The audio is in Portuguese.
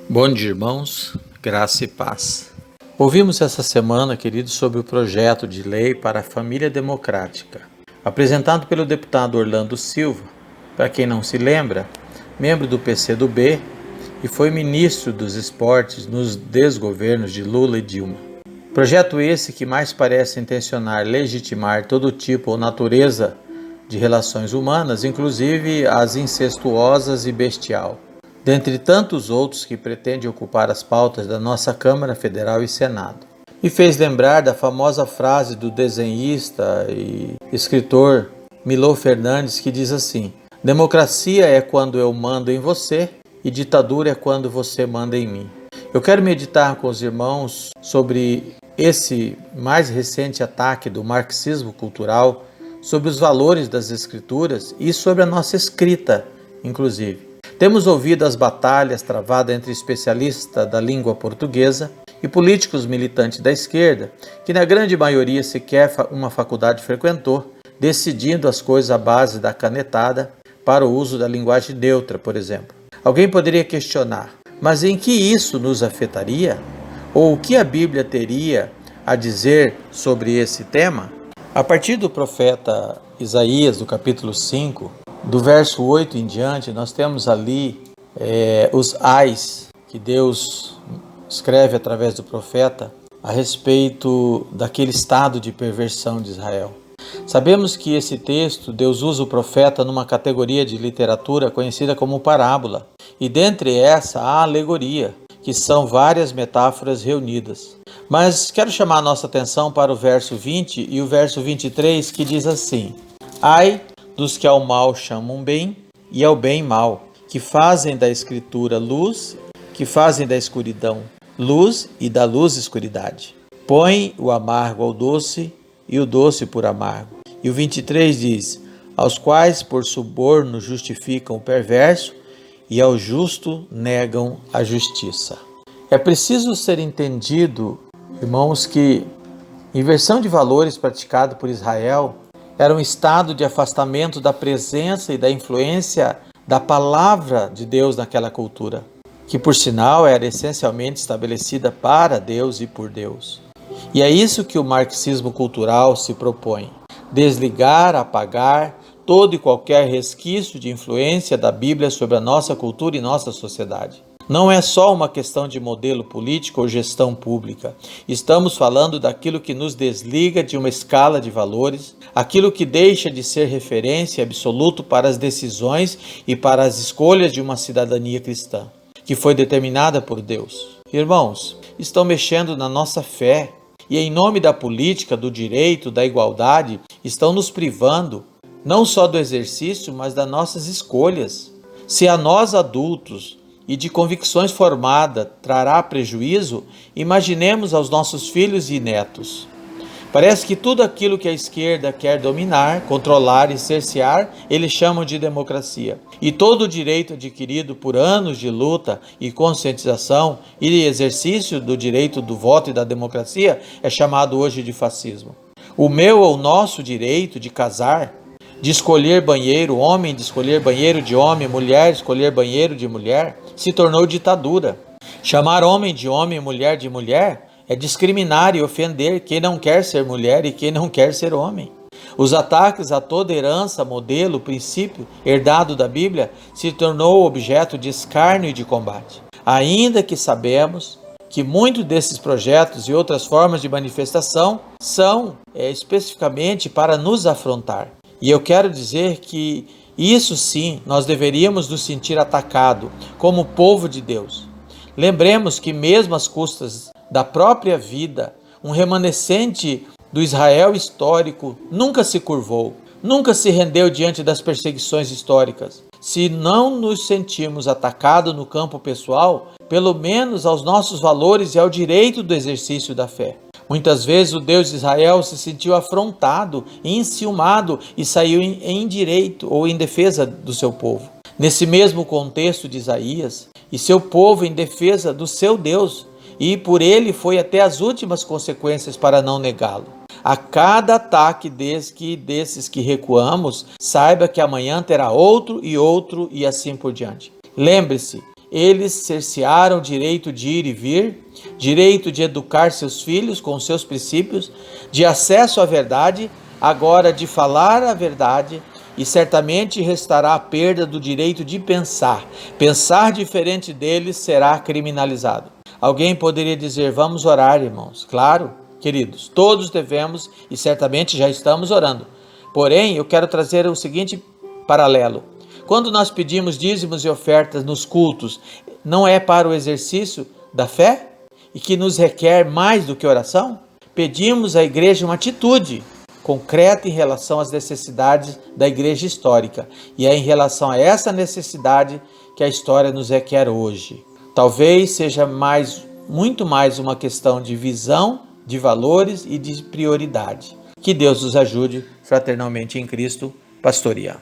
Bom dia, irmãos, graça e paz. Ouvimos essa semana, queridos, sobre o projeto de lei para a família democrática, apresentado pelo deputado Orlando Silva, para quem não se lembra, membro do PCdoB e foi ministro dos esportes nos desgovernos de Lula e Dilma. Projeto esse que mais parece intencionar legitimar todo tipo ou natureza de relações humanas, inclusive as incestuosas e bestial, dentre tantos outros que pretende ocupar as pautas da nossa Câmara Federal e Senado. Me fez lembrar da famosa frase do desenhista e escritor Milô Fernandes, que diz assim: democracia é quando eu mando em você e ditadura é quando você manda em mim. Eu quero meditar com os irmãos sobre esse mais recente ataque do marxismo cultural, sobre os valores das escrituras e sobre a nossa escrita, inclusive. Temos ouvido as batalhas travadas entre especialistas da língua portuguesa e políticos militantes da esquerda, que na grande maioria sequer uma faculdade frequentou, decidindo as coisas à base da canetada para o uso da linguagem neutra, por exemplo. Alguém poderia questionar, mas em que isso nos afetaria? Ou o que a Bíblia teria a dizer sobre esse tema? A partir do profeta Isaías, do capítulo 5, do verso 8 em diante, nós temos ali os ais que Deus escreve através do profeta a respeito daquele estado de perversão de Israel. Sabemos que esse texto, Deus usa o profeta numa categoria de literatura conhecida como parábola, e dentre essa a alegoria, que são várias metáforas reunidas. Mas quero chamar a nossa atenção para o verso 20 e o verso 23, que diz assim: ai dos que ao mal chamam bem e ao bem mal, que fazem da escritura luz, que fazem da escuridão luz e da luz escuridade. Põe o amargo ao doce e o doce por amargo. E o 23 diz: aos quais por suborno justificam o perverso e ao justo negam a justiça. É preciso ser entendido, irmãos, que inversão de valores praticada por Israel era um estado de afastamento da presença e da influência da palavra de Deus naquela cultura, que por sinal era essencialmente estabelecida para Deus e por Deus. E é isso que o marxismo cultural se propõe: desligar, apagar todo e qualquer resquício de influência da Bíblia sobre a nossa cultura e nossa sociedade. Não é só uma questão de modelo político ou gestão pública. Estamos falando daquilo que nos desliga de uma escala de valores, aquilo que deixa de ser referência absoluta para as decisões e para as escolhas de uma cidadania cristã, que foi determinada por Deus. Irmãos, estão mexendo na nossa fé e, em nome da política, do direito, da igualdade, estão nos privando não só do exercício, mas das nossas escolhas. Se a nós adultos e de convicções formadas trará prejuízo, imaginemos aos nossos filhos e netos. Parece que tudo aquilo que a esquerda quer dominar, controlar e cercear, eles chamam de democracia. E todo o direito adquirido por anos de luta e conscientização e exercício do direito do voto e da democracia é chamado hoje de fascismo. O meu ou nosso direito de casar, de escolher banheiro homem, de escolher banheiro de homem, mulher, escolher banheiro de mulher, se tornou ditadura. Chamar homem de homem, mulher de mulher, é discriminar e ofender quem não quer ser mulher e quem não quer ser homem. Os ataques a toda herança, modelo, princípio herdado da Bíblia se tornou objeto de escárnio e de combate. Ainda que sabemos que muitos desses projetos e outras formas de manifestação são especificamente para nos afrontar. E eu quero dizer que isso sim, nós deveríamos nos sentir atacados como povo de Deus. Lembremos que mesmo às custas da própria vida, um remanescente do Israel histórico nunca se curvou, nunca se rendeu diante das perseguições históricas. Se não nos sentimos atacados no campo pessoal, pelo menos aos nossos valores e ao direito do exercício da fé. Muitas vezes o Deus de Israel se sentiu afrontado, enciumado e saiu em direito ou em defesa do seu povo. Nesse mesmo contexto de Isaías, e seu povo em defesa do seu Deus, e por ele foi até as últimas consequências para não negá-lo. A cada ataque desses que recuamos, saiba que amanhã terá outro e assim por diante. Lembre-se, eles cercearam o direito de ir e vir, direito de educar seus filhos com seus princípios, de acesso à verdade, agora de falar a verdade, e certamente restará a perda do direito de pensar. Pensar diferente deles será criminalizado. Alguém poderia dizer: vamos orar, irmãos. Claro, queridos, todos devemos e certamente já estamos orando. Porém, eu quero trazer o seguinte paralelo. Quando nós pedimos dízimos e ofertas nos cultos, não é para o exercício da fé e que nos requer mais do que oração? Pedimos à igreja uma atitude concreta em relação às necessidades da igreja histórica, e é em relação a essa necessidade que a história nos requer hoje. Talvez seja muito mais uma questão de visão, de valores e de prioridade. Que Deus nos ajude fraternalmente em Cristo, pastorear.